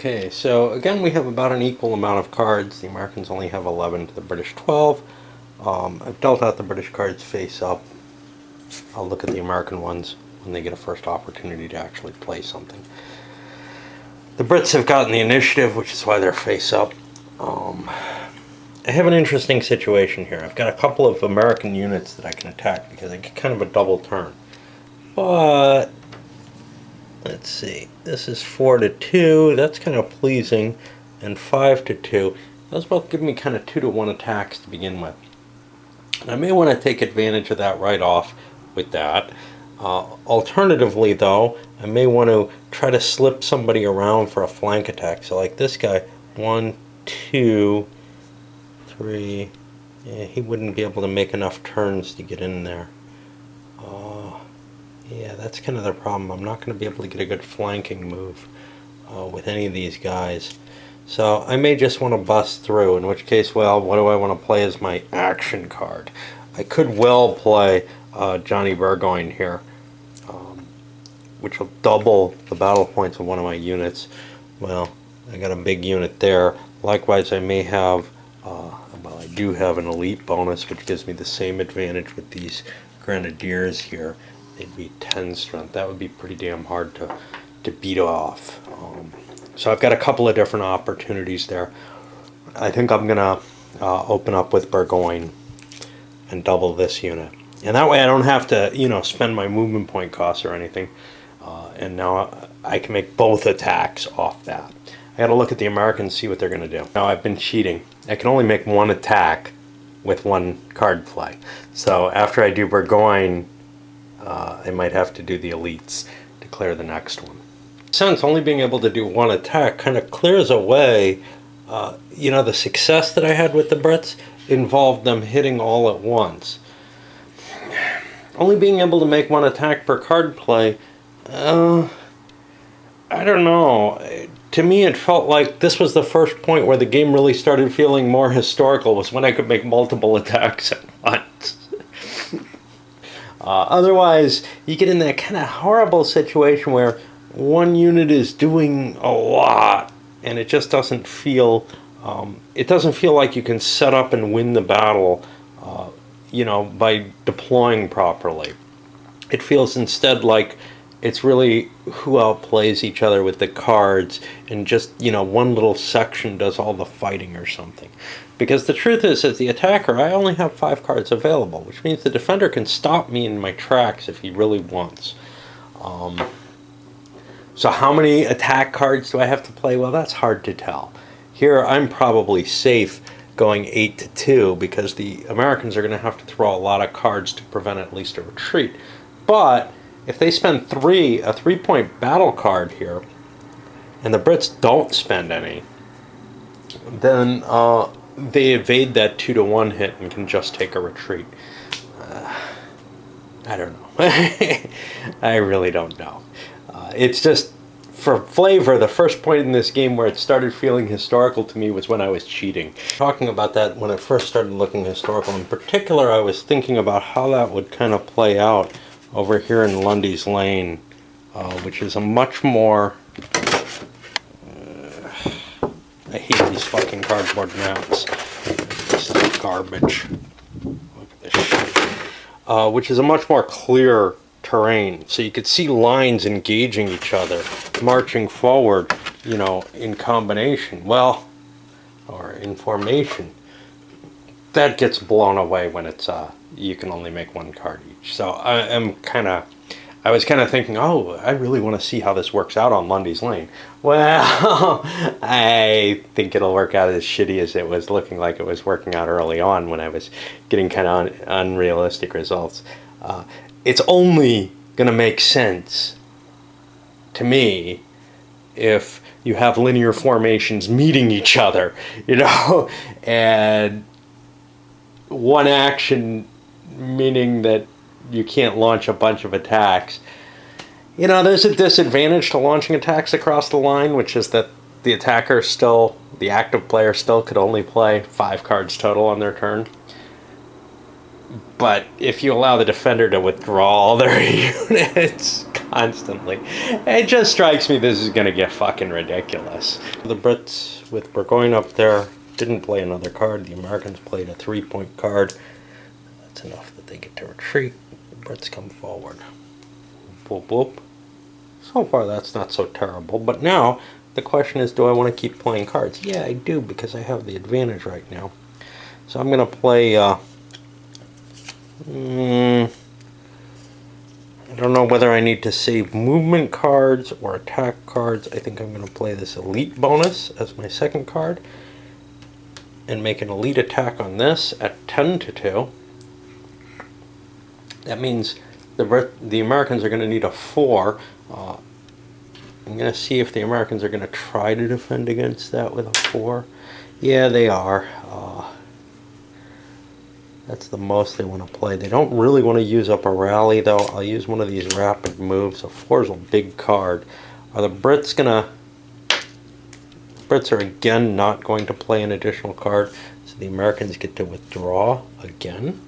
Okay, so again we have about an equal amount of cards. The Americans only have 11 to the British 12. I've dealt out the British cards face up. I'll look at the American ones when they get a first opportunity to actually play something. The Brits have gotten the initiative, which is why they're face up. I have an interesting situation here. I've got a couple of American units that I can attack because I get kind of a double turn. But let's see, this is 4 to 2, that's kind of pleasing, and 5 to 2. Those both give me kind of 2 to 1 attacks to begin with. And I may want to take advantage of that right off with that. Alternatively though, I may want to try to slip somebody around for a flank attack. So like this guy, 1, 2, 3, yeah, he wouldn't be able to make enough turns to get in there. Yeah, that's kind of the problem. I'm not going to be able to get a good flanking move with any of these guys. So I may just want to bust through, in which case, well, what do I want to play as my action card? I could well play Johnny Burgoyne here, which will double the battle points of one of my units. Well, I got a big unit there. Likewise, I may have, well, I do have an elite bonus, which gives me the same advantage with these grenadiers here. They'd be 10 strength. That would be pretty damn hard to beat off. So I've got a couple of different opportunities there. I think I'm going to open up with Burgoyne and double this unit. And that way I don't have to, you know, spend my movement point costs or anything. And now I can make both attacks off that. I got to look at the Americans, see what they're going to do. Now I've been cheating. I can only make one attack with one card play. So after I do Burgoyne, I might have to do the elites to clear the next one. Since only being able to do one attack kind of clears away, you know, the success that I had with the Brits involved them hitting all at once. Only being able to make one attack per card play, I don't know. To me it felt like this was the first point where the game really started feeling more historical, was when I could make multiple attacks at once. Otherwise, you get in that kind of horrible situation where one unit is doing a lot, and it just doesn't feel, like you can set up and win the battle, you know, by deploying properly. It feels instead like it's really who outplays each other with the cards, and just, you know, one little section does all the fighting or something. Because the truth is, as the attacker, I only have 5 cards available, which means the defender can stop me in my tracks if he really wants. So how many attack cards do I have to play? Well, that's hard to tell. Here I'm probably safe going 8 to 2 because the Americans are going to have to throw a lot of cards to prevent at least a retreat. But if they spend a 3-point battle card here, and the Brits don't spend any, then they evade that 2 to 1 hit and can just take a retreat. I don't know. I really don't know. It's just, for flavor, the first point in this game where it started feeling historical to me was when I was cheating. Talking about that, when it first started looking historical, in particular I was thinking about how that would kind of play out over here in Lundy's Lane, which is a much more... I hate these fucking cardboard maps. This is garbage. Look at this shit. Which is a much more clear terrain, so you could see lines engaging each other, marching forward, you know, in combination, well, or in formation. That gets blown away when it's you can only make one card each. So I was kind of thinking, oh, I really want to see how this works out on Lundy's Lane. Well, I think it'll work out as shitty as it was looking like it was working out early on when I was getting kind of unrealistic results. It's only going to make sense to me if you have linear formations meeting each other, you know, and one action meaning that you can't launch a bunch of attacks. You know, there's a disadvantage to launching attacks across the line, which is that the attacker still, the active player still could only play 5 cards total on their turn. But if you allow the defender to withdraw all their units, constantly. It just strikes me this is going to get fucking ridiculous. The Brits with Burgoyne up there didn't play another card. The Americans played a 3-point card. That's enough that they get to retreat. The Brits come forward. Boop, boop. So far that's not so terrible, but now the question is, do I want to keep playing cards? Yeah, I do, because I have the advantage right now. So I'm going to play, I don't know whether I need to save movement cards or attack cards. I think I'm going to play this elite bonus as my second card and make an elite attack on this at 10-2. That means the Americans are going to need a 4. I'm going to see if the Americans are going to try to defend against that with a 4. Yeah, they are. That's the most they want to play. They don't really want to use up a rally, though. I'll use one of these rapid moves. A 4 is a big card. Are the Brits going to... Brits are again not going to play an additional card, so the Americans get to withdraw again.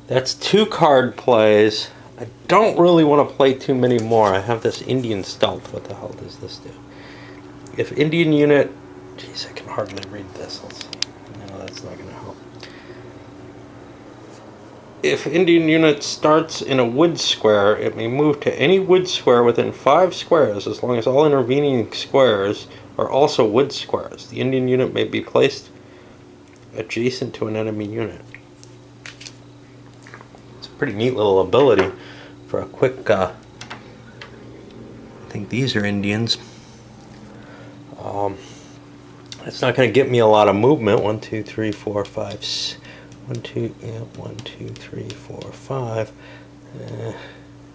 That's 2 card plays. I don't really want to play too many more. I have this Indian stealth. What the hell does this do? If Indian unit... Jeez, I can hardly read this. Let's see. No, that's not going to help. If Indian unit starts in a wood square, it may move to any wood square within 5 squares as long as all intervening squares are also wood squares. The Indian unit may be placed adjacent to an enemy unit. It's a pretty neat little ability for a quick, I think these are Indians. It's not going to get me a lot of movement. 1, 2, 3, 4, 5, 6. 1, 2, yeah, 1, 2, 3, 4, 5.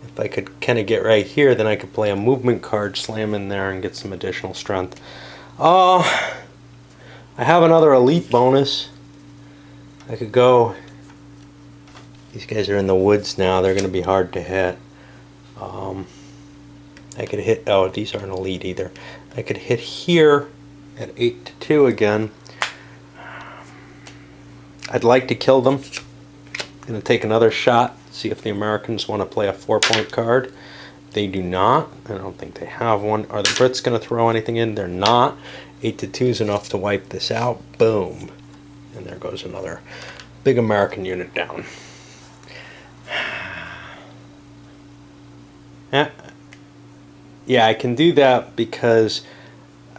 If I could kind of get right here, then I could play a movement card, slam in there, and get some additional strength. I have another elite bonus. I could go... These guys are in the woods now. They're going to be hard to hit. I could hit... Oh, these aren't elite either. I could hit here at 8-2 again. I'd like to kill them. I'm going to take another shot, see if the Americans want to play a 4-point card. They do not. I don't think they have one. Are the Brits going to throw anything in? They're not. 8-2 is enough to wipe this out. Boom. And there goes another big American unit down. Yeah, I can do that because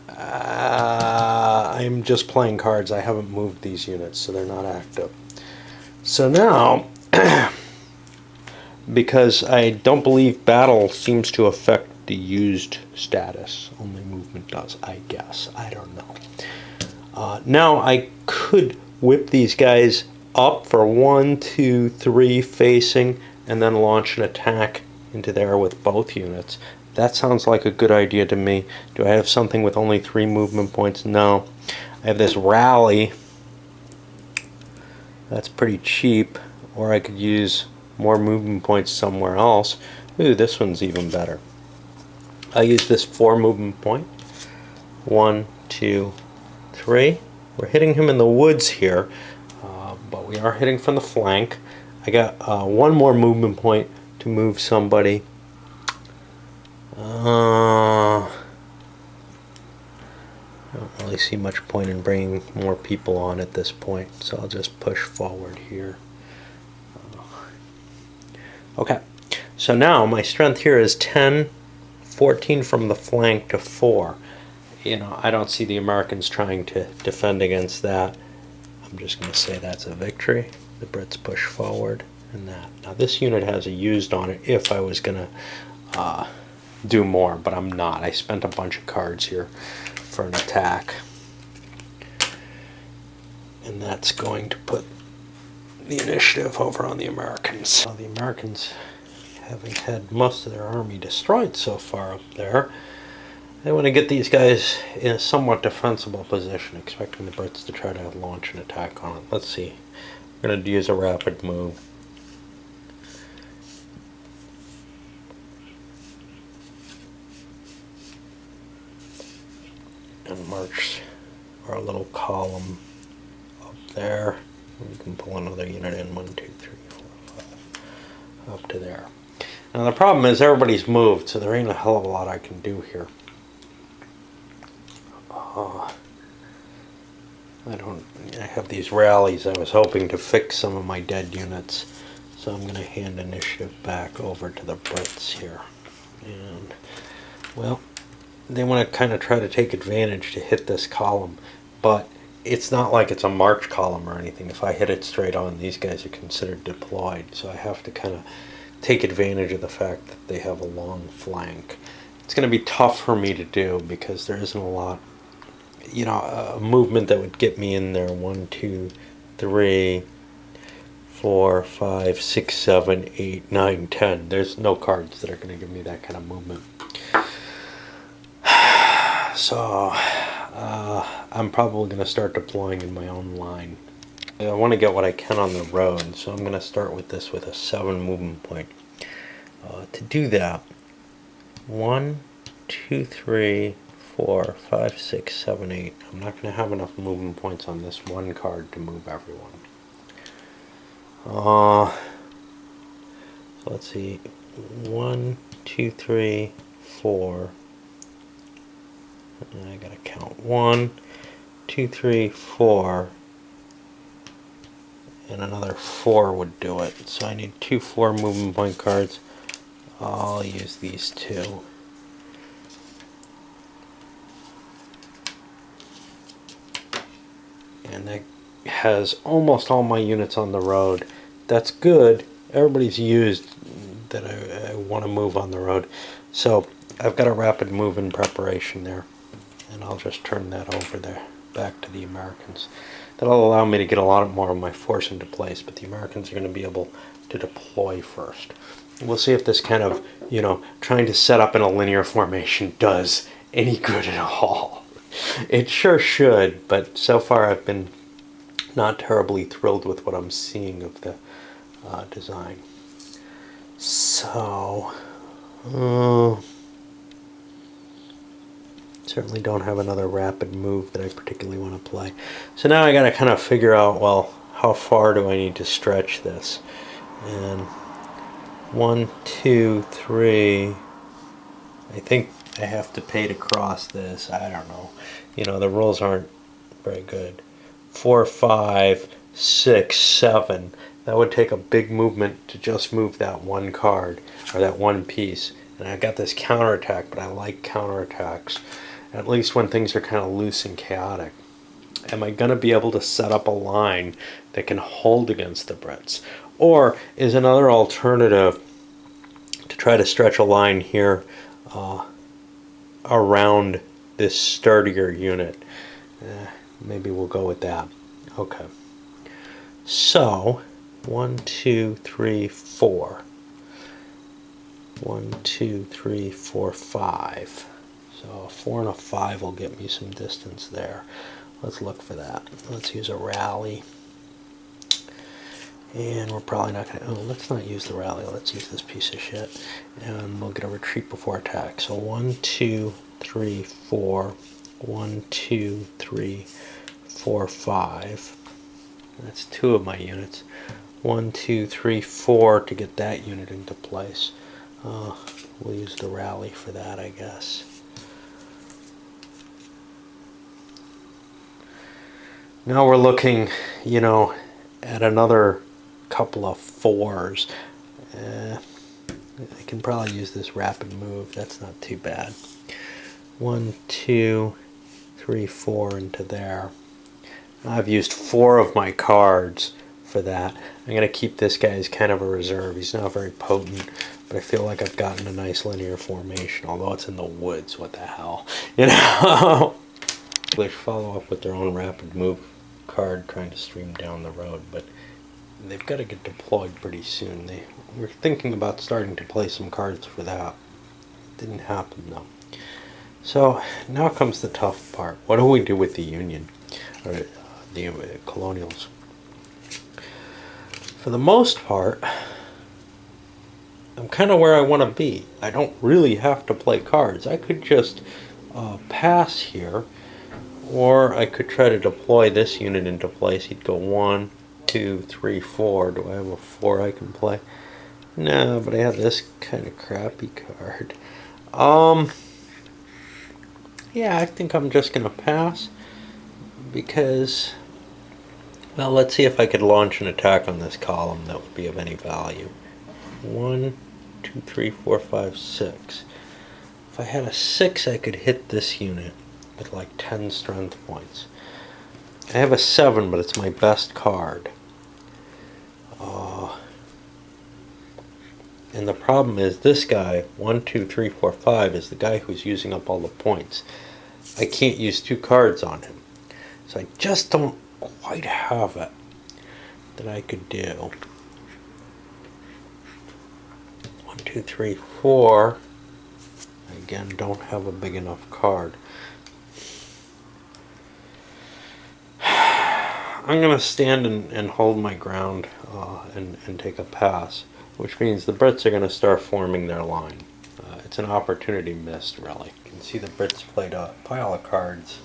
I'm just playing cards. I haven't moved these units, so they're not active. So now, because I don't believe battle seems to affect the used status, only movement does, I guess. I don't know. Now I could whip these guys up for 1, 2, 3 facing, and then launch an attack into there with both units. That sounds like a good idea to me. Do I have something with only 3 movement points? No. I have this rally. That's pretty cheap. Or I could use more movement points somewhere else. Ooh, this one's even better. I'll use this 4 movement point. 1, 2, 3. We're hitting him in the woods here, but we are hitting from the flank. I got 1 more movement point to move somebody. I don't really see much point in bringing more people on at this point, so I'll just push forward here. Okay, so now my strength here is 10, 14 from the flank to 4. You know, I don't see the Americans trying to defend against that. I'm just going to say that's a victory. The Brits push forward and that. Now this unit has a used on it if I was going to do more, but I'm not. I spent a bunch of cards here for an attack. And that's going to put the initiative over on the Americans. Now the Americans, having had most of their army destroyed so far up there, they want to get these guys in a somewhat defensible position, expecting the Brits to try to launch an attack on it. Let's see. We're going to use a rapid move. And march our little column up there. We can pull another unit in. 1, 2, 3, 4, 5, up to there. Now the problem is everybody's moved, so there ain't a hell of a lot I can do here. I have these rallies. I was hoping to fix some of my dead units, so I'm going to hand initiative back over to the Brits here. And, well, they want to kind of try to take advantage to hit this column, but it's not like it's a march column or anything. If I hit it straight on, these guys are considered deployed, so I have to kind of take advantage of the fact that they have a long flank. It's going to be tough for me to do because there isn't a lot, you know, a movement that would get me in there. 1, 2, 3, 4, 5, 6, 7, 8, 9, 10. There's no cards that are going to give me that kind of movement. So I'm probably going to start deploying in my own line. I want to get what I can on the road, so I'm going to start with this with a 7 movement point. To do that, 1, 2, 3, 4, 5, 6, 7, 8. I'm not going to have enough movement points on this one card to move everyone. So let's see. 1, 2, 3, 4. And I gotta count 1, 2, 3, 4. And another 4 would do it. So I need 2 4 movement point cards. I'll use these 2. And that has almost all my units on the road. That's good. Everybody's used that I want to move on the road. So I've got a rapid move in preparation there. And I'll just turn that over there back to the Americans. That'll allow me to get a lot more of my force into place, but the Americans are going to be able to deploy first. We'll see if this kind of, you know, trying to set up in a linear formation does any good at all. It sure should, but so far I've been not terribly thrilled with what I'm seeing of the design. So, certainly don't have another rapid move that I particularly want to play. So now I got to kind of figure out, well, how far do I need to stretch this? And 1, 2, 3. I think I have to pay to cross this. I don't know. You know, the rules aren't very good. 4, 5, 6, 7. That would take a big movement to just move that one card, or that one piece. And I got this counterattack, but I like counterattacks, at least when things are kind of loose and chaotic. Am I going to be able to set up a line that can hold against the Brits? Or is another alternative to try to stretch a line here around this sturdier unit? Maybe we'll go with that. Okay. So, 1, 2, 3, 4. 1, 2, 3, 4, 5. So a 4 and a 5 will get me some distance there. Let's look for that. Let's use a rally. And we're probably not going to... Oh, let's not use the rally. Let's use this piece of shit. And we'll get a retreat before attack. So 1, 2, 3, 4. 1, 2, 3, 4, 5. That's 2 of my units. 1, 2, 3, 4 to get that unit into place. We'll use the rally for that, I guess. Now we're looking, you know, at another couple of 4s. I can probably use this rapid move. That's not too bad. 1, 2, 3, 4 into there. I've used 4 of my cards for that. I'm going to keep this guy as kind of a reserve. He's not very potent, but I feel like I've gotten a nice linear formation, although it's in the woods. What the hell? You know? They follow up with their own rapid move card trying to stream down the road, but they've got to get deployed pretty soon. They were thinking about starting to play some cards for that. Didn't happen though. So now comes the tough part. What do we do with the Union, or the colonials? For the most part, I'm kind of where I want to be. I don't really have to play cards. I could just pass here, or I could try to deploy this unit into place. He'd go 1, 2, 3, 4. Do I have a 4 I can play? No, but I have this kind of crappy card. Yeah, I think I'm just gonna pass because, well, let's see if I could launch an attack on this column that would be of any value. 1, 2, 3, 4, 5, 6. If I had a 6, I could hit this unit with like 10 strength points. I have a 7, but it's my best card. And the problem is this guy, 1, 2, 3, 4, 5, is the guy who's using up all the points. I can't use 2 cards on him. So I just don't quite have it that I could do. 1, 2, 3, 4. Again, don't have a big enough card. I'm going to stand and hold my ground and take a pass, which means the Brits are going to start forming their line. It's an opportunity missed, really. You can see the Brits played a pile of cards,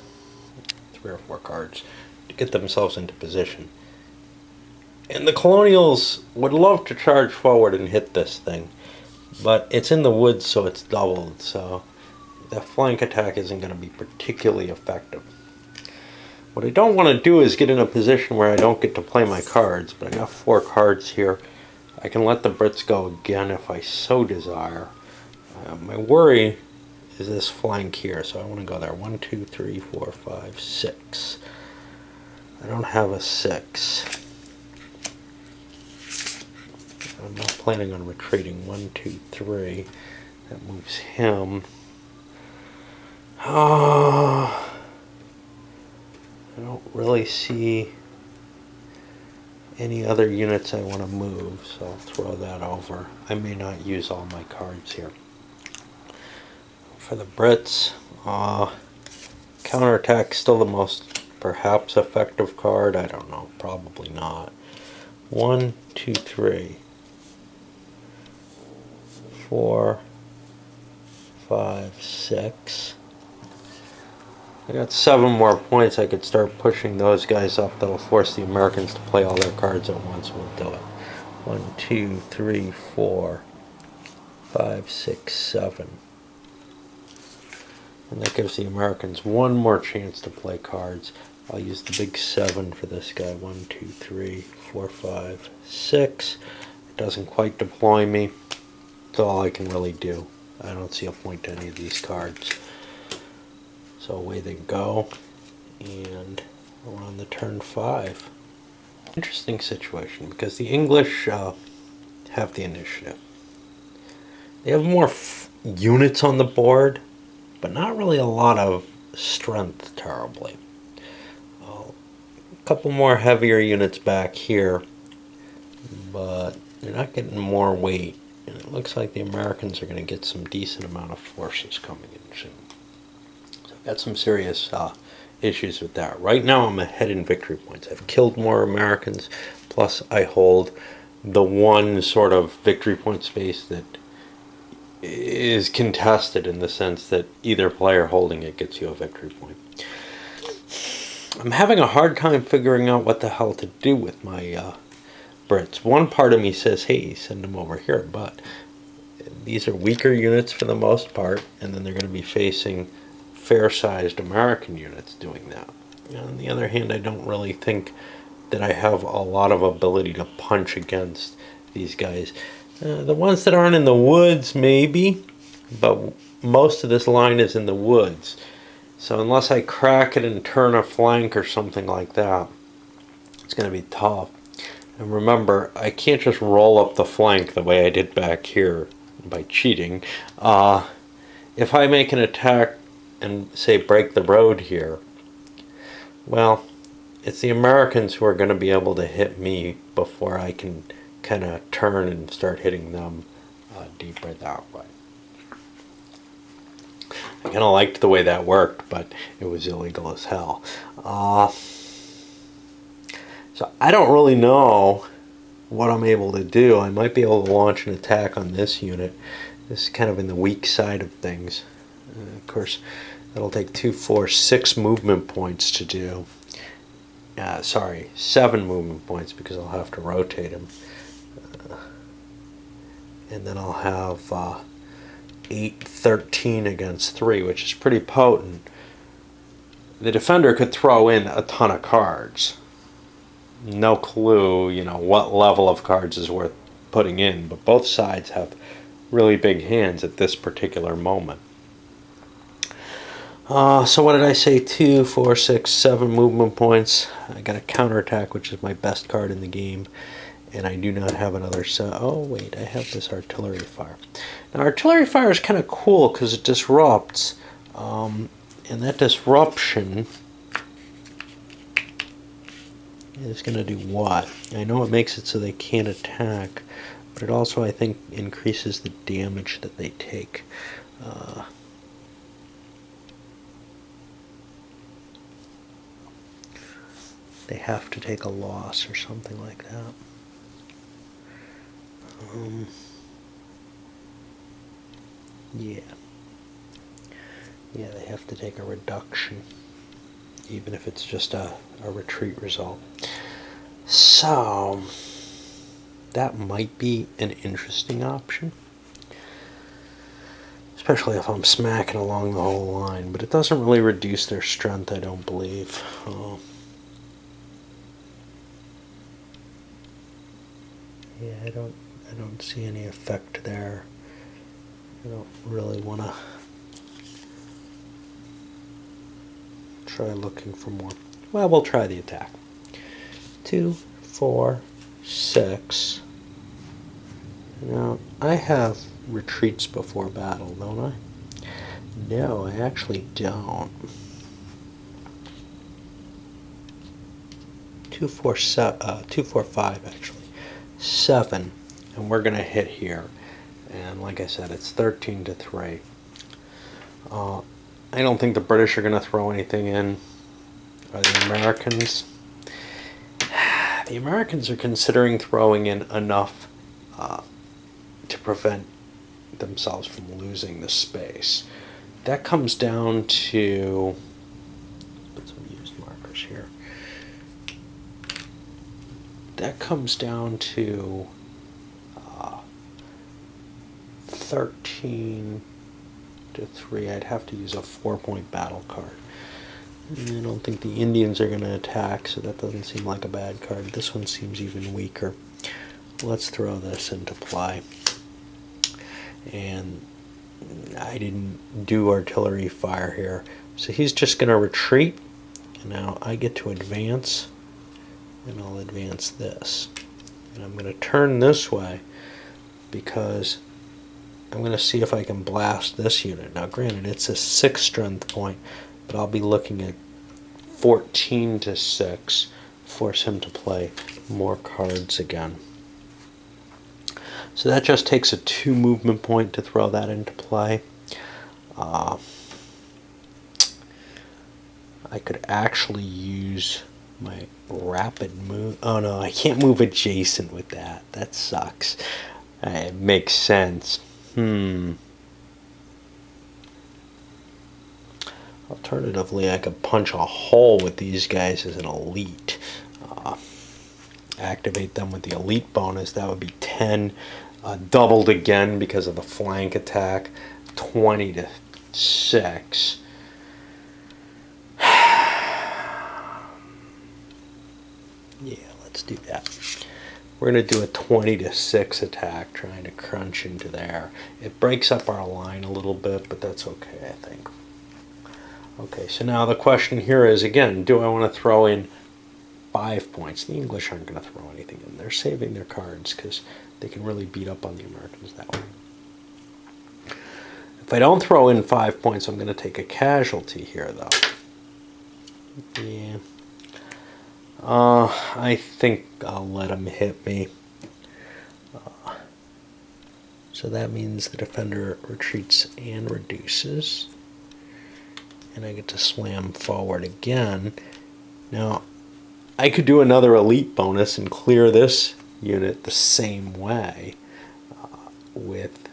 3 or 4 cards, to get themselves into position. And the Colonials would love to charge forward and hit this thing, but it's in the woods, so it's doubled, so that flank attack isn't going to be particularly effective. What I don't want to do is get in a position where I don't get to play my cards, but I got 4 cards here. I can let the Brits go again if I so desire. My worry is this flank here, so I want to go there. 1, 2, 3, 4, 5, 6. I don't have a 6. I'm not planning on retreating. 1, 2, 3. That moves him. I don't really see any other units I want to move, so I'll throw that over. I may not use all my cards here. For the Brits, counterattack still the most perhaps effective card. I don't know, probably not. 1, 2, 3, 4, 5, 6. I got 7 more points. I could start pushing those guys up. That'll force the Americans to play all their cards at once. We'll do it. 1, 2, 3, 4, 5, 6, 7. And that gives the Americans 1 more chance to play cards. I'll use the big 7 for this guy. 1, 2, 3, 4, 5, 6. It doesn't quite deploy me. That's all I can really do. I don't see a point to any of these cards. So away they go, and we're on the turn 5. Interesting situation, because the English have the initiative. They have more units on the board, but not really a lot of strength terribly. A couple more heavier units back here, but they're not getting more weight, and it looks like the Americans are going to get some decent amount of forces coming in soon. Got some serious issues with that. Right now I'm ahead in victory points. I've killed more Americans, plus I hold the one sort of victory point space that is contested in the sense that either player holding it gets you a victory point. I'm having a hard time figuring out what the hell to do with my Brits. One part of me says, hey, send them over here, but these are weaker units for the most part, and then they're going to be facing fair-sized American units doing that. On the other hand, I don't really think that I have a lot of ability to punch against these guys. The ones that aren't in the woods, maybe, but most of this line is in the woods. So unless I crack it and turn a flank or something like that, it's going to be tough. And remember, I can't just roll up the flank the way I did back here by cheating. If I make an attack and say break the road here, well, it's the Americans who are going to be able to hit me before I can kind of turn and start hitting them deeper that way. I kind of liked the way that worked, but it was illegal as hell. So I don't really know what I'm able to do. I might be able to launch an attack on this unit. This is kind of in the weak side of things. Of course, that'll take 2, 4, 6 movement points to do. 7 movement points because I'll have to rotate him. and then I'll have 8-13 against 3, which is pretty potent. The defender could throw in a ton of cards. No clue, what level of cards is worth putting in, but both sides have really big hands at this particular moment. So what did I say? 2, 4, 6, 7 movement points. I got a counterattack, which is my best card in the game, and I do not have another set. Oh wait, I have this artillery fire. Now artillery fire is kind of cool because it disrupts, and that disruption is going to do what? I know it makes it so they can't attack, but it also, I think, increases the damage that they take. They have to take a loss or something like that. Yeah, they have to take a reduction, even if it's just a retreat result. So that might be an interesting option, especially if I'm smacking along the whole line, but it doesn't really reduce their strength, I don't believe. Yeah, I don't see any effect there. I don't really want to try looking for more. Well, we'll try the attack. 2, 4, 6. Now, I have retreats before battle, don't I? No, I actually don't. 2, 4, 5 actually. 7, and we're going to hit here. And like I said, it's 13-3. I don't think the British are going to throw anything in. Are the Americans? The Americans are considering throwing in enough to prevent themselves from losing the space. That comes down to, put some used markers here. That comes down to 13-3. I'd have to use a 4-point battle card. I don't think the Indians are going to attack, so that doesn't seem like a bad card. This one seems even weaker. Let's throw this into play. And I didn't do artillery fire here. So he's just going to retreat. And now I get to advance. And I'll advance this. And I'm going to turn this way because I'm going to see if I can blast this unit. Now granted, it's a 6 strength point, but I'll be looking at 14-6, force him to play more cards again. So that just takes a 2 movement point to throw that into play. I could actually use my rapid move. Oh no, I can't move adjacent with that. That sucks. It makes sense. Alternatively, I could punch a hole with these guys as an elite. Activate them with the elite bonus. That would be 10. Doubled again because of the flank attack. 20-6. Yeah, let's do that. We're going to do a 20-6 attack, trying to crunch into there. It breaks up our line a little bit, but that's okay, I think. Okay, so now the question here is, again, do I want to throw in 5 points? The English aren't going to throw anything in. They're saving their cards because they can really beat up on the Americans that way. If I don't throw in 5 points, I'm going to take a casualty here, though. Yeah. I think I'll let him hit me. So that means the defender retreats and reduces. And I get to slam forward again. Now, I could do another elite bonus and clear this unit the same way with...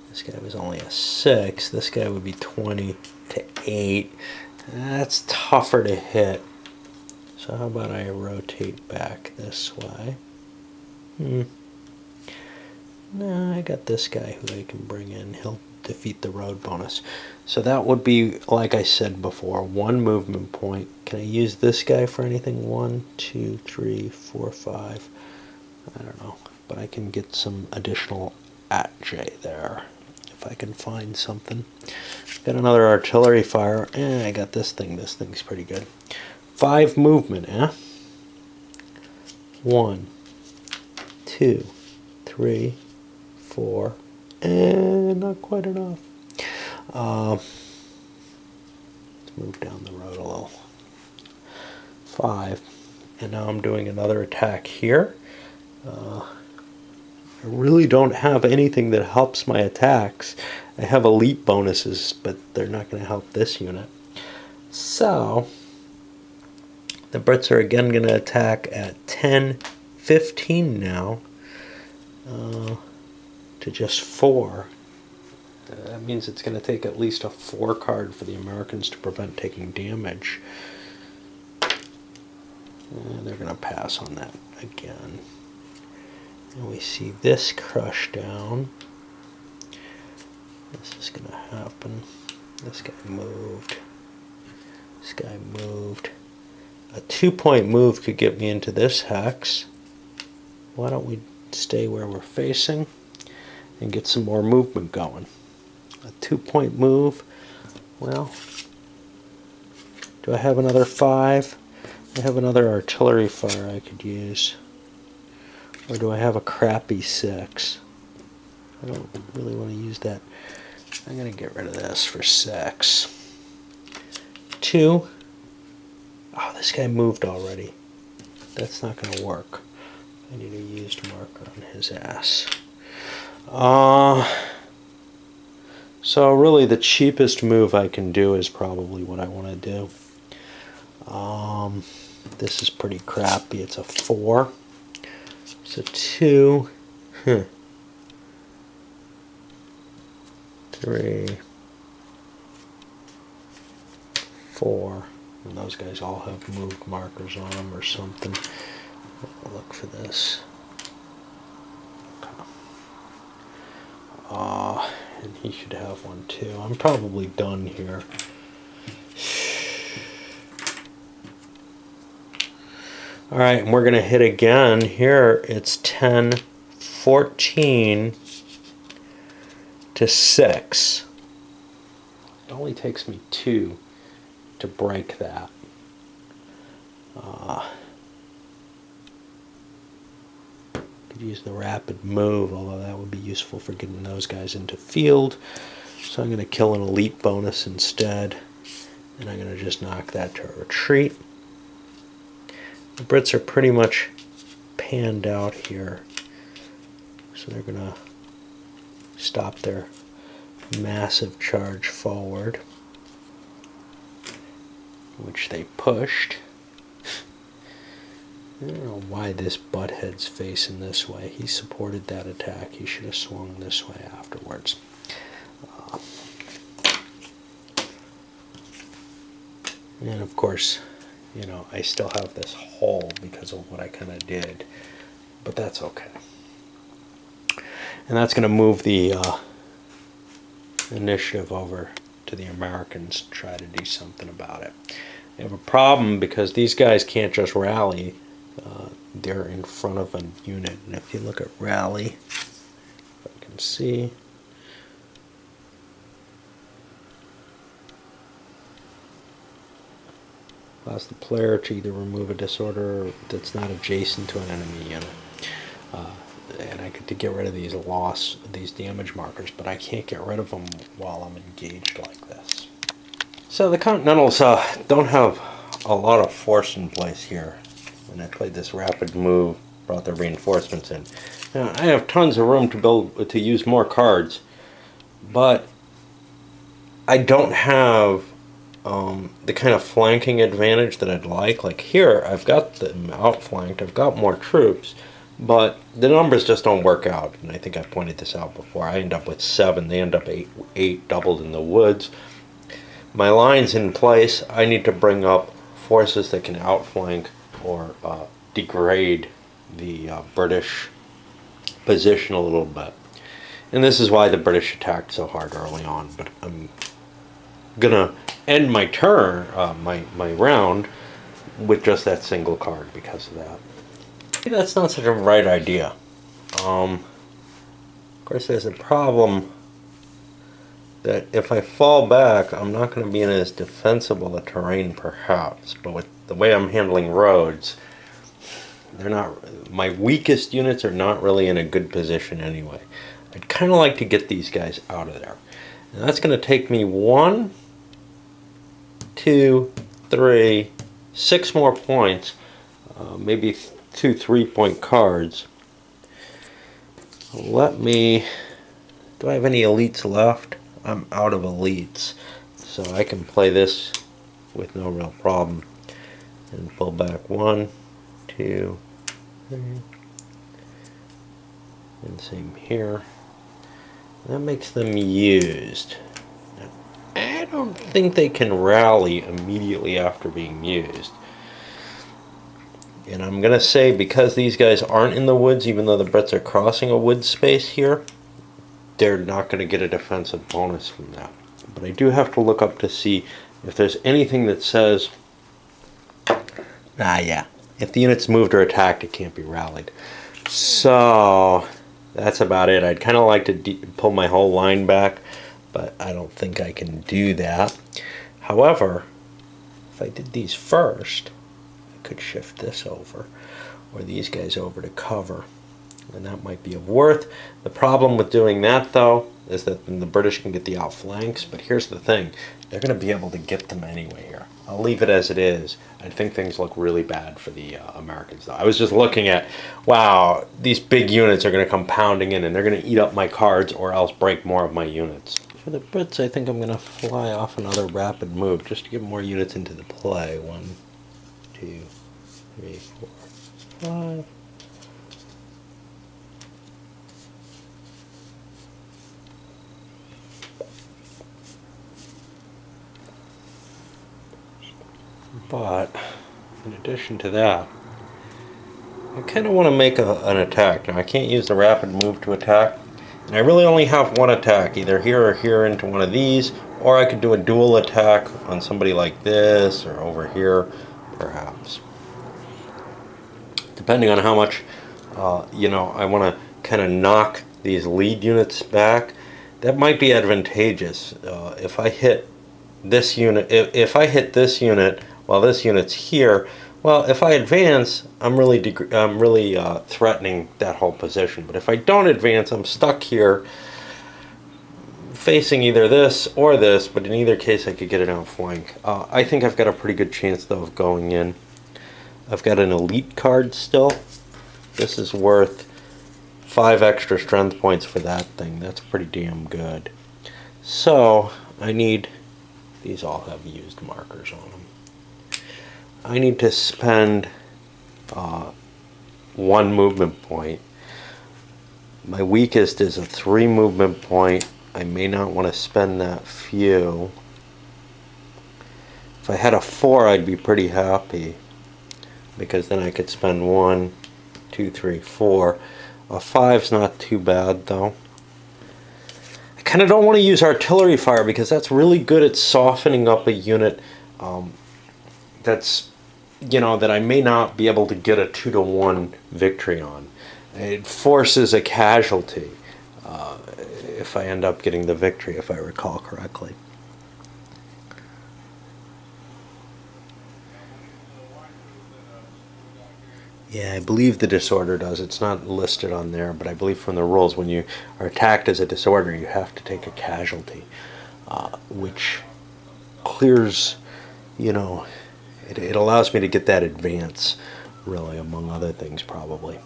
This guy was only a 6. This guy would be 20-8. That's tougher to hit. So how about I rotate back this way? No, I got this guy who I can bring in. He'll defeat the road bonus. So that would be, like I said before, 1 movement point. Can I use this guy for anything? 1, 2, 3, 4, 5. I don't know. But I can get some additional at J there if I can find something. Got another artillery fire. I got this thing. This thing's pretty good. 5 movement, 1, 2, 3, 4, and not quite enough. Let's move down the road a little. 5, and now I'm doing another attack here. I really don't have anything that helps my attacks. I have elite bonuses, but they're not going to help this unit. So the Brits are again going to attack at 10, 15 now, to just 4. That means it's going to take at least a 4 card for the Americans to prevent taking damage. And they're going to pass on that again. And we see this crush down. This is going to happen. This guy moved. This guy moved. A 2-point move could get me into this hex. Why don't we stay where we're facing and get some more movement going? A 2-point move. Well, do I have another 5? I have another artillery fire I could use. Or do I have a crappy 6? I don't really want to use that. I'm going to get rid of this for 6. 2. Oh, this guy moved already. That's not going to work. I need a used marker on his ass. So really the cheapest move I can do is probably what I want to do. This is pretty crappy. It's a 4. So 2, 3, 4, and those guys all have moved markers on them or something. I'll look for this. And he should have one too. I'm probably done here. Alright, and we're going to hit again. Here it's 10, 14 to 6. It only takes me 2 to break that. Could use the rapid move, although that would be useful for getting those guys into field. So I'm going to kill an elite bonus instead. And I'm going to just knock that to a retreat. The Brits are pretty much panned out here, so they're going to stop their massive charge forward, which they pushed. I don't know why this butthead's facing this way. He supported that attack. He should have swung this way afterwards. And of course, you know, I still have this hole because of what I kind of did, but that's okay. And that's going to move the initiative over to the Americans to try to do something about it. They have a problem because these guys can't just rally. They're in front of a unit, and if you look at rally, if I can see, allows the player to either remove a disorder that's not adjacent to an enemy unit. And I get to get rid of these damage markers, but I can't get rid of them while I'm engaged like this. So the Continentals don't have a lot of force in place here. When I played this rapid move, brought their reinforcements in. Now, I have tons of room to use more cards, but I don't have the kind of flanking advantage that I'd like. Like here, I've got them outflanked, I've got more troops, but the numbers just don't work out. And I think I pointed this out before. I end up with 7, they end up 8 doubled in the woods. My line's in place. I need to bring up forces that can outflank or degrade the British position a little bit. And this is why the British attacked so hard early on. But I'm gonna end my turn, my round, with just that single card because of that. Maybe that's not such a right idea. Of course, there's a problem that if I fall back, I'm not going to be in as defensible a terrain, perhaps. But with the way I'm handling roads, they're not. My weakest units are not really in a good position anyway. I'd kind of like to get these guys out of there, and that's going to take me 1, 2, 3, 6 more points, maybe 2 3-point cards. Let me. Do I have any elites left? I'm out of elites, so I can play this with no real problem. And pull back 1, 2, 3, and same here. That makes them used. I don't think they can rally immediately after being used. And I'm going to say, because these guys aren't in the woods, even though the Brits are crossing a wood space here, they're not going to get a defensive bonus from that. But I do have to look up to see if there's anything that says, yeah, if the unit's moved or attacked, it can't be rallied. So that's about it. I'd kind of like to pull my whole line back, but I don't think I can do that. However, if I did these first, I could shift this over, or these guys over to cover, and that might be of worth. The problem with doing that, though, is that then the British can get the outflanks, but here's the thing. They're going to be able to get them anyway here. I'll leave it as it is. I think things look really bad for the Americans, though. I was just looking at, wow, these big units are going to come pounding in, and they're going to eat up my cards or else break more of my units. For the Brits, I think I'm going to fly off another rapid move just to get more units into the play. 1, 2, 3, 4, 5. But in addition to that, I kind of want to make an attack. Now I can't use the rapid move to attack, and I really only have one attack, either here or here into one of these, or I could do a dual attack on somebody like this or over here, perhaps. Depending on how much, I want to kind of knock these lead units back. That might be advantageous if I hit this unit. If I hit this unit while this unit's here, well, if I advance, I'm really threatening that whole position. But if I don't advance, I'm stuck here facing either this or this, but in either case I could get an outflank. I think I've got a pretty good chance, though, of going in. I've got an elite card still. This is worth 5 extra strength points for that thing. That's pretty damn good. So I need, these all have used markers on them. I need to spend 1 movement point. My weakest is a 3 movement point. I may not want to spend that few. If I had a 4, I'd be pretty happy, because then I could spend 1, 2, 3, 4. A 5's not too bad, though. I kind of don't want to use artillery fire because that's really good at softening up a unit that I may not be able to get a 2-to-1 victory on. It forces a casualty if I end up getting the victory, if I recall correctly. Yeah, I believe the disorder does. It's not listed on there, but I believe from the rules, when you are attacked as a disorder, you have to take a casualty, which clears, it allows me to get that advance, really, among other things, probably.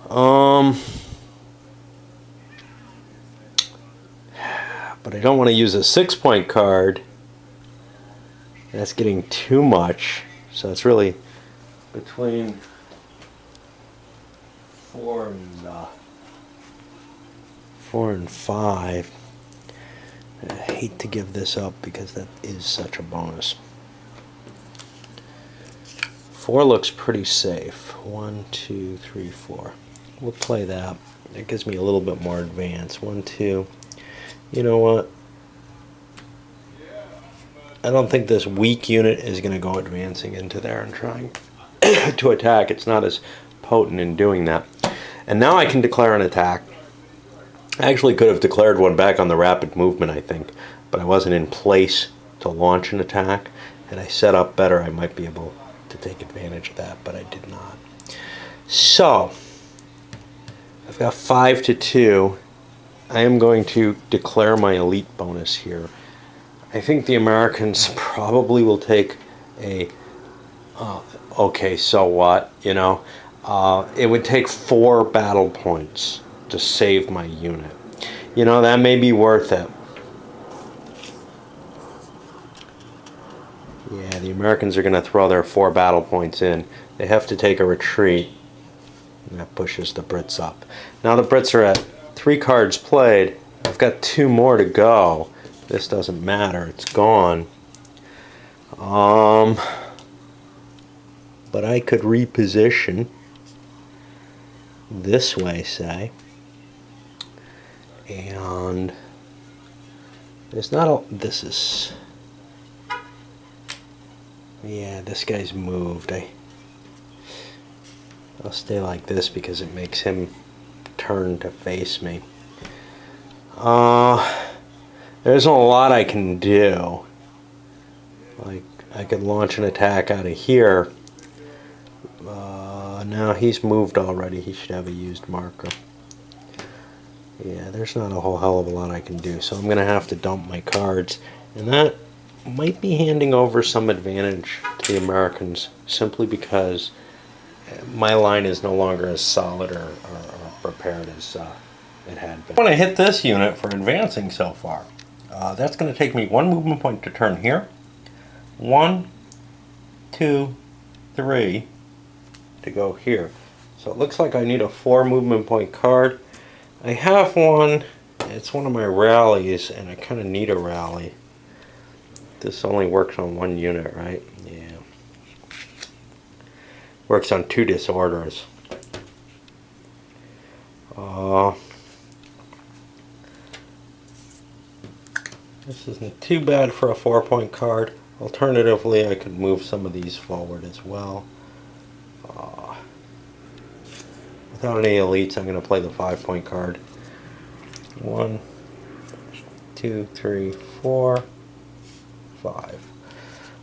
But I don't want to use a 6-point card. That's getting too much, so it's really between 4 and 5. I hate to give this up because that is such a bonus. 4 looks pretty safe. 1, 2, 3, 4. we'll play that. That gives me a little bit more advance. 1, 2. You know what? I don't think this weak unit is going to go advancing into there and trying to attack. It's not as potent in doing that. And now I can declare an attack. I actually could have declared one back on the rapid movement, I think, but I wasn't in place to launch an attack. Had I set up better, I might be able to take advantage of that, but I did not. So, I've got 5 to 2. I am going to declare my elite bonus here. I think the Americans probably will take a, okay, so what, you know. It would take 4 battle points to save my unit. You know, that may be worth it. Yeah, the Americans are going to throw their 4 battle points in. They have to take a retreat. And that pushes the Brits up. Now the Brits are at 3 cards played. I've got 2 more to go. This doesn't matter. It's gone. But I could reposition this way, say. And there's not a... This is... Yeah, this guy's moved. I'll stay like this because it makes him turn to face me. There's a lot I can do. Like, I could launch an attack out of here. Now he's moved already. He should have a used marker. Yeah, there's not a whole hell of a lot I can do. So I'm going to have to dump my cards. And that might be handing over some advantage to the Americans simply because my line is no longer as solid or prepared as it had been. I want to hit this unit for advancing so far. That's going to take me 1 movement point to turn here. 1, 2, 3 to go here. So it looks like I need a 4 movement point card. I have one. It's one of my rallies, and I kind of need a rally. This only works on 1 unit, right? Yeah. Works on 2 disorders. This isn't too bad for a 4-point card. Alternatively, I could move some of these forward as well. Without any elites, I'm going to play the 5-point card. 1, 2, 3, 4, 5.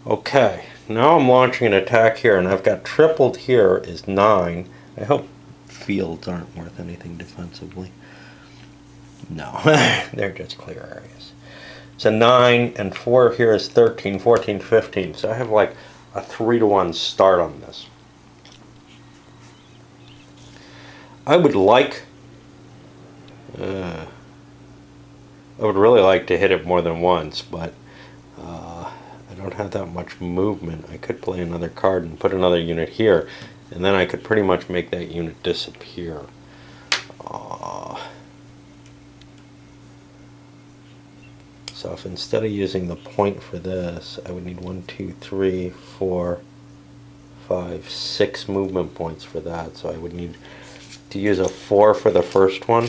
Okay, now I'm launching an attack here, and I've got tripled here is 9. I hope fields aren't worth anything defensively. No, they're just clear areas. So 9 and 4 here is 13, 14, 15. So I have like a 3-to-1 start on this. I would really like to hit it more than once, but I don't have that much movement. I could play another card and put another unit here, and then I could pretty much make that unit disappear. So if instead of using the point for this, I would need 1, 2, 3, 4, 5, 6 movement points for that. So I would need to use a 4 for the first one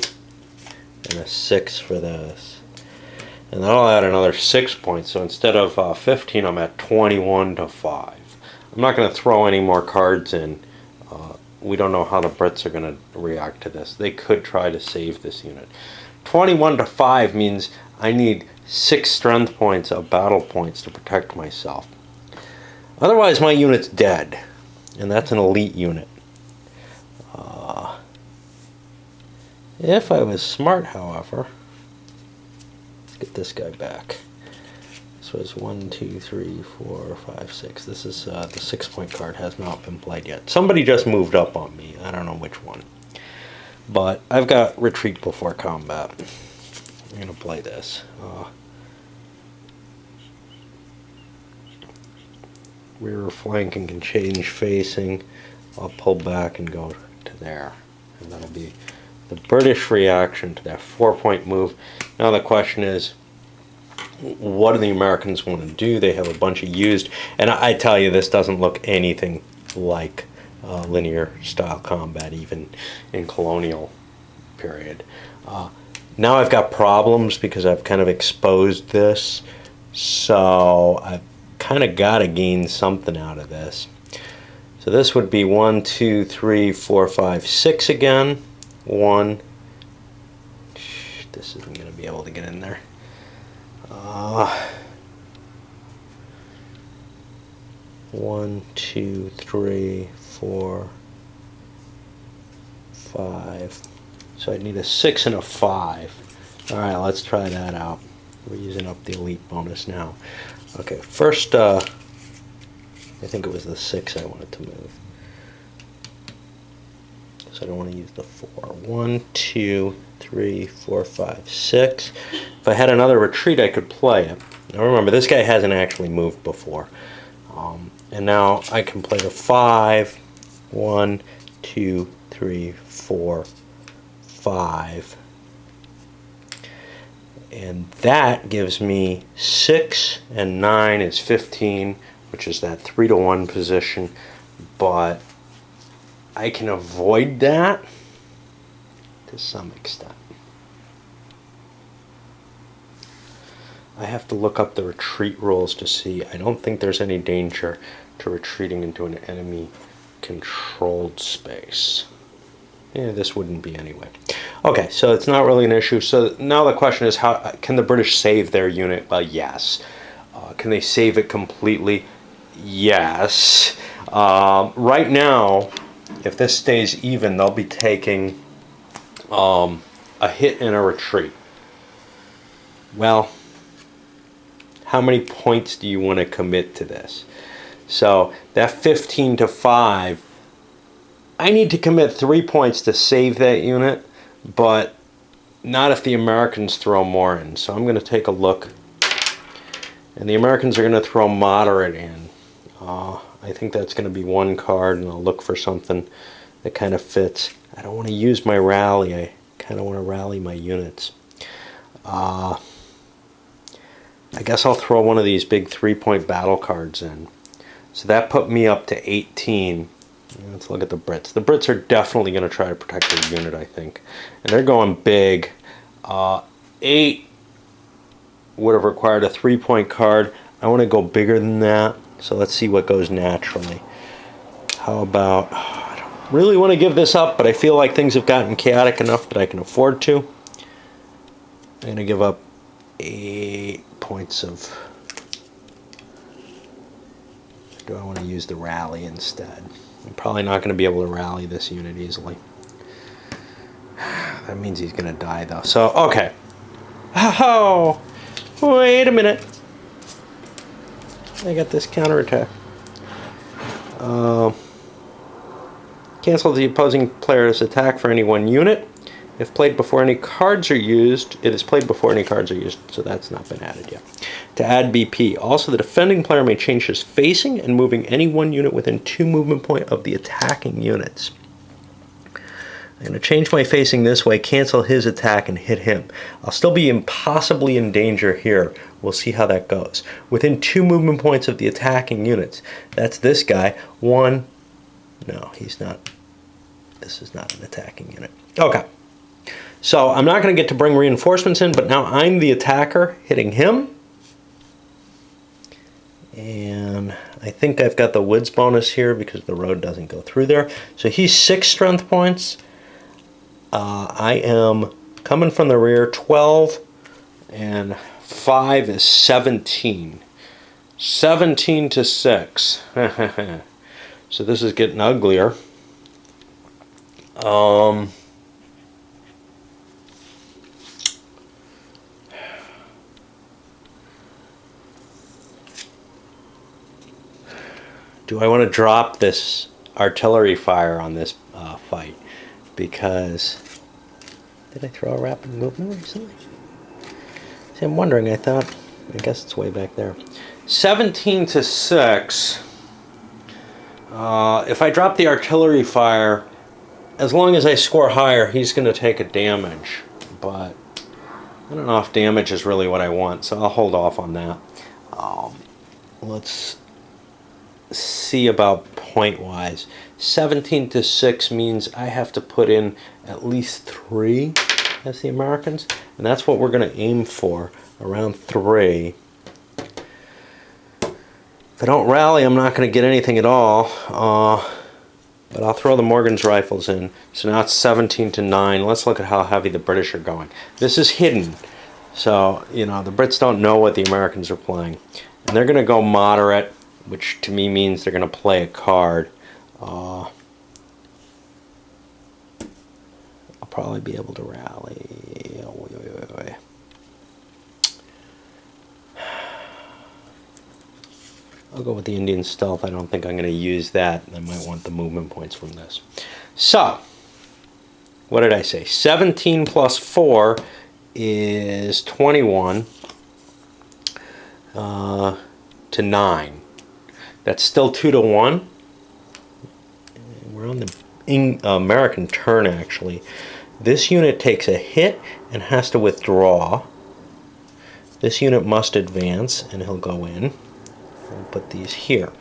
and a 6 for this. And that'll add another 6 points. So instead of 15, I'm at 21 to 5. I'm not going to throw any more cards in. We don't know how the Brits are going to react to this. They could try to save this unit. 21 to 5 means I need 6 strength points of battle points to protect myself. Otherwise, my unit's dead. And that's an elite unit. If I was smart, however, let's get this guy back. This was 1, 2, 3, 4, 5, 6. This is the 6-point card has not been played yet. Somebody just moved up on me. I don't know which one. But I've got retreat before combat. I'm going to play this. Rear flanking can change facing. I'll pull back and go to there. And that'll be the British reaction to that 4-point move. Now the question is, what do the Americans want to do? They have a bunch of used, and I tell you, this doesn't look anything like linear style combat, even in colonial period. Now I've got problems because I've kind of exposed this, so I've kind of got to gain something out of this. So this would be 1, 2, 3, 4, 5, 6 again. 1. This isn't going to be able to get in there. 1, 2, 3, 4, 5. So I need a 6 and a 5. All right, let's try that out. We're using up the elite bonus now. Okay, first, I think it was the 6 I wanted to move. So I don't want to use the 4. 1, 2, 3, 4, 5, 6. If I had another retreat, I could play it. Now remember, this guy hasn't actually moved before. And now I can play the 5. 1, 2, 3, 4, 5. And that gives me 6, and 9 is 15, which is that 3-to-1 position. But I can avoid that to some extent. I have to look up the retreat rules to see. I don't think there's any danger to retreating into an enemy controlled space. Yeah, this wouldn't be anyway. Okay, so it's not really an issue. So now the question is, how can the British save their unit? Well, yes. Can they save it completely? Yes. Right now, if this stays even, they'll be taking a hit and a retreat. Well, how many points do you want to commit to this? So that 15 to 5, I need to commit 3 points to save that unit, but not if the Americans throw more in. So I'm going to take a look, and the Americans are going to throw moderate in. I think that's going to be 1 card, and I'll look for something that kind of fits. I don't want to use my rally. I kind of want to rally my units. I guess I'll throw one of these big 3-point battle cards in. So that put me up to 18. Let's look at the Brits. The Brits are definitely going to try to protect their unit, I think. And they're going big. 8 would have required a 3-point card. I want to go bigger than that. So let's see what goes naturally. How about... I don't really want to give this up, but I feel like things have gotten chaotic enough that I can afford to. I'm going to give up 8 points of... Do I want to use the rally instead? I'm probably not going to be able to rally this unit easily. That means he's going to die, though. So, okay. Oh, wait a minute. I got this counterattack. Cancel the opposing player's attack for any one unit. If played before any cards are used, it is played before any cards are used, so that's not been added yet. To add BP, also the defending player may change his facing and moving any one unit within 2 movement point of the attacking units. I'm going to change my facing this way, cancel his attack, and hit him. I'll still be impossibly in danger here. We'll see how that goes. Within 2 movement points of the attacking units. That's this guy. 1. No, he's not. This is not an attacking unit. Okay. So I'm not going to get to bring reinforcements in, but now I'm the attacker hitting him. And I think I've got the woods bonus here because the road doesn't go through there. So he's 6 strength points. I am coming from the rear, 12, and 5 is 17. 17 to 6. So this is getting uglier. Do I want to drop this artillery fire on this fight? Because... Did I throw a rapid movement recently? See, I'm wondering. I guess it's way back there. 17 to 6. If I drop the artillery fire, as long as I score higher, he's going to take a damage. But I don't know if damage is really what I want, so I'll hold off on that. Let's see about point-wise. 17 to 6 means I have to put in at least 3 as the Americans, and that's what we're going to aim for, around 3. If I don't rally, I'm not going to get anything at all. But I'll throw the Morgan's rifles in. So now it's 17 to 9. Let's look at how heavy the British are going. This is hidden. So, you know, the Brits don't know what the Americans are playing. And they're going to go moderate, which to me means they're going to play a card. I'll probably be able to rally. I'll go with the Indian stealth. I don't think I'm going to use that. I might want the movement points from this. So, what did I say? 17 plus 4 is 21 to 9. That's still 2 to 1. We're on the American turn, actually. This unit takes a hit and has to withdraw. This unit must advance, and he'll go in. We'll put these here.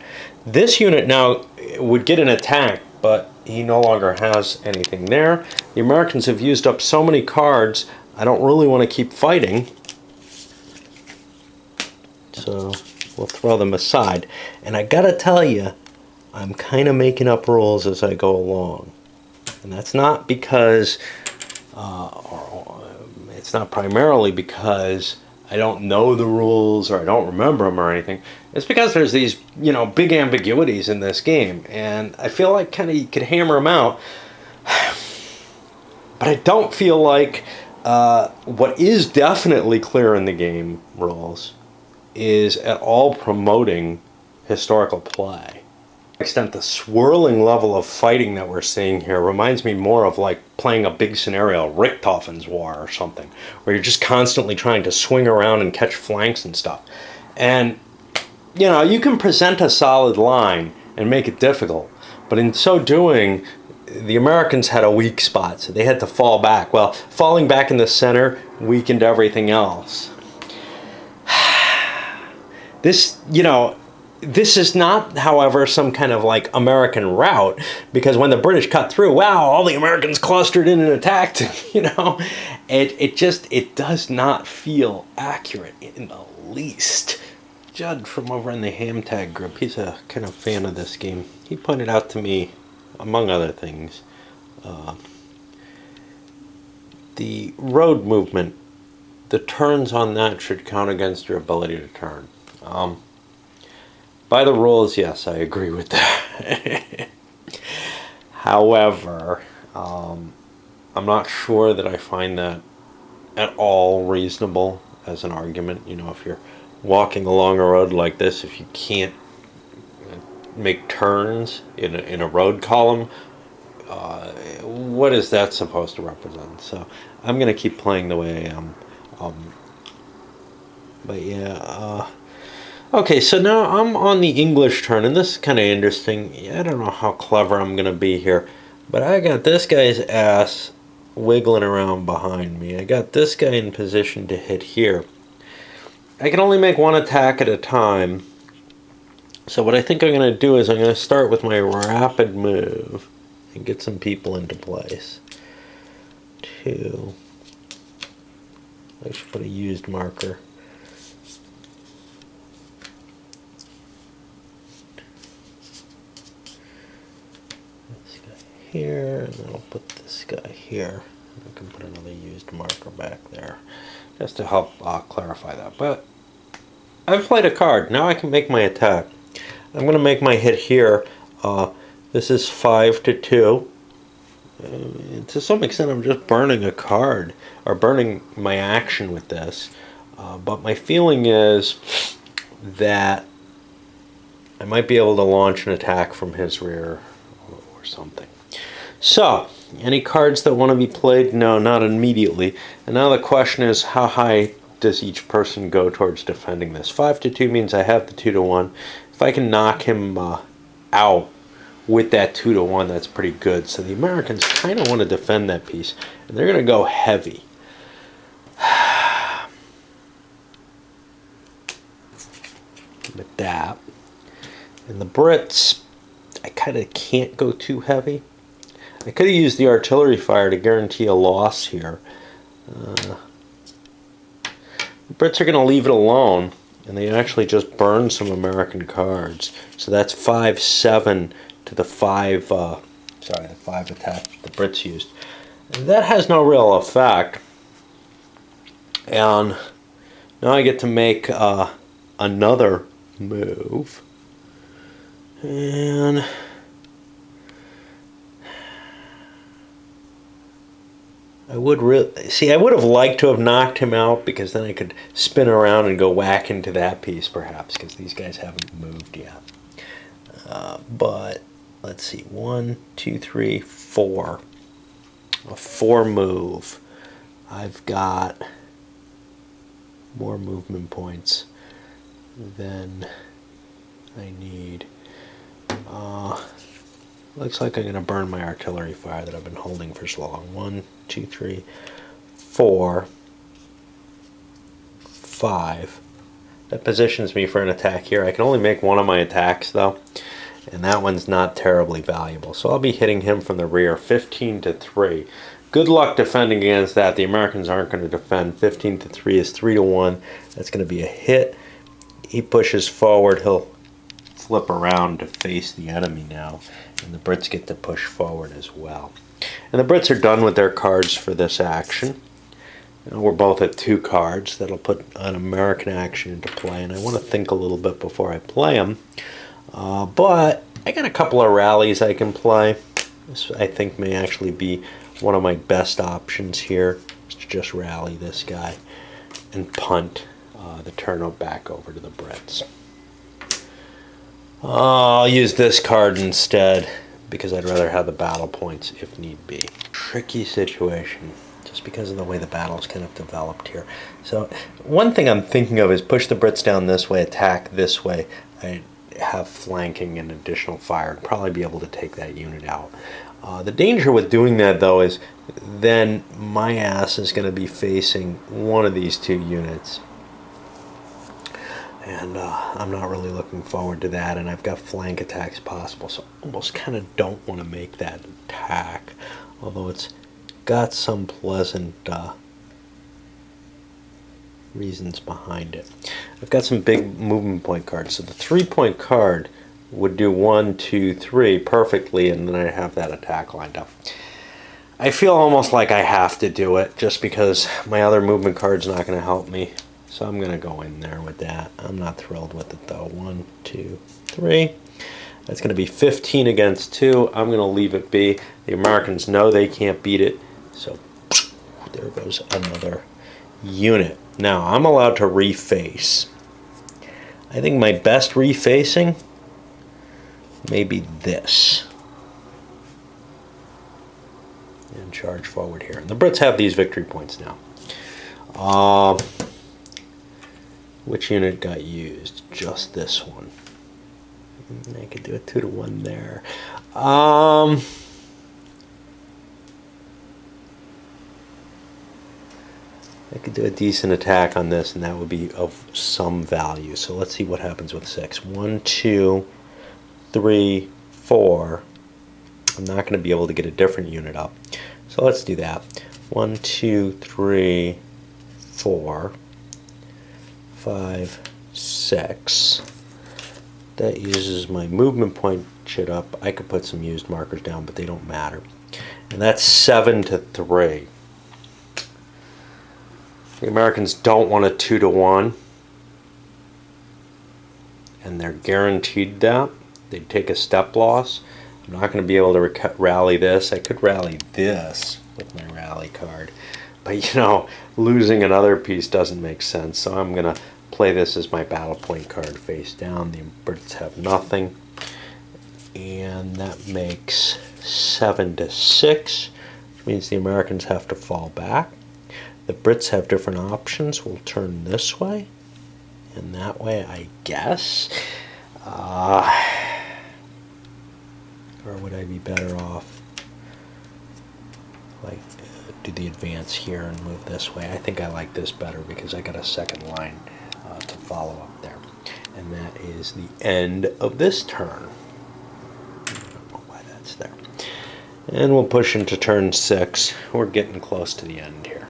This unit now would get an attack, but he no longer has anything there. The Americans have used up so many cards, I don't really want to keep fighting. So we'll throw them aside. And I gotta tell you, I'm kind of making up rules as I go along. And that's not because, it's not primarily because I don't know the rules or I don't remember them or anything. It's because there's these, you know, big ambiguities in this game, and I feel like kind of you could hammer them out. But I don't feel like what is definitely clear in the game rules is at all promoting historical play. To some extent, the swirling level of fighting that we're seeing here reminds me more of like playing a big scenario, Richthofen's War or something, where you're just constantly trying to swing around and catch flanks and stuff. And, you know, you can present a solid line and make it difficult, but in so doing, the Americans had a weak spot, so they had to fall back. Well, falling back in the center weakened everything else. This, you know, this is not, however, some kind of like American rout, because when the British cut through, wow, all the Americans clustered in and attacked, you know. It does not feel accurate in the least. Judd from over in the Hamtag group, he's a kind of fan of this game. He pointed out to me, among other things, the road movement, the turns on that should count against your ability to turn. By the rules, yes, I agree with that. However, I'm not sure that I find that at all reasonable as an argument. You know, if you're walking along a road like this, if you can't make turns in a road column, what is that supposed to represent? So I'm going to keep playing the way I am. But yeah, okay, so now I'm on the English turn, and this is kind of interesting. I don't know how clever I'm going to be here, but I got this guy's ass wiggling around behind me. I got this guy in position to hit here. I can only make one attack at a time, so what I think I'm going to do is I'm going to start with my rapid move and get some people into place. 2. I should put a used marker. Here, and then I'll put this guy here. I can put another used marker back there just to help clarify that. But I've played a card. Now I can make my attack. I'm going to make my hit here. This is 5 to 2. To some extent, I'm just burning a card, or burning my action with this. But my feeling is that I might be able to launch an attack from his rear or something. So, any cards that want to be played? No, not immediately. And now the question is, how high does each person go towards defending this? 5 to 2 means I have the 2 to 1. If I can knock him out with that 2 to 1, that's pretty good. So the Americans kind of want to defend that piece, and they're going to go heavy. With that, And the Brits, I kind of can't go too heavy. I could have used the artillery fire to guarantee a loss here. The Brits are going to leave it alone, and they actually just burned some American cards. So that's 5-7 to the 5, the 5 attack the Brits used. And that has no real effect. And now I get to make another move. And I would I would have liked to have knocked him out, because then I could spin around and go whack into that piece perhaps, because these guys haven't moved yet. But let's see, 1, 2, 3, 4. A 4 move. I've got more movement points than I need. Looks like I'm going to burn my artillery fire that I've been holding for so long. 1, 2, 3, 4, 5. That positions me for an attack here. I can only make one of my attacks though, and that one's not terribly valuable. So I'll be hitting him from the rear, 15 to 3. Good luck defending against that. The Americans aren't going to defend. 15 to 3 is 3 to 1. That's going to be a hit. He pushes forward. He'll flip around to face the enemy now, and the Brits get to push forward as well. And the Brits are done with their cards for this action. We're both at 2 cards. That'll put an American action into play, and I want to think a little bit before I play them. But I got a couple of rallies I can play. This I think may actually be one of my best options here, is to just rally this guy and punt the turnout back over to the Brits. I'll use this card instead, because I'd rather have the battle points if need be. Tricky situation, just because of the way the battle's kind of developed here. So one thing I'm thinking of is push the Brits down this way, attack this way. I have flanking and additional fire, and probably be able to take that unit out. The danger with doing that though is then my ass is going to be facing one of these 2 units. And I'm not really looking forward to that, and I've got flank attacks possible, so I almost kind of don't want to make that attack, although it's got some pleasant reasons behind it. I've got some big movement point cards, so the 3-point card would do 1, 2, 3 perfectly, and then I have that attack lined up. I feel almost like I have to do it, just because my other movement card's not going to help me. So I'm going to go in there with that. I'm not thrilled with it though. 1, 2, 3. That's going to be 15 against 2. I'm going to leave it be. The Americans know they can't beat it. So there goes another unit. Now I'm allowed to reface. I think my best refacing may be this. And charge forward here. And the Brits have these victory points now. Which unit got used? Just this one. I could do a 2 to 1 there. I could do a decent attack on this, and that would be of some value. So let's see what happens with 6. 1, 2, 3, 4. I'm not going to be able to get a different unit up. So let's do that. 1, 2, 3, 4. 5, 6. That uses my movement point shit up. I could put some used markers down, but they don't matter. And that's 7 to 3. The Americans don't want a 2 to 1. And they're guaranteed that. They'd take a step loss. I'm not going to be able to rally this. I could rally this with my rally card. But, you know, losing another piece doesn't make sense. So I'm going to play this as my battle point card face down. The Brits have nothing. And that makes 7 to 6, which means the Americans have to fall back. The Brits have different options. We'll turn this way and that way, I guess. Or would I be better off like do the advance here and move this way? I think I like this better because I got a second line to follow up there. And that is the end of this turn. I don't know why that's there. And we'll push into turn 6. We're getting close to the end here.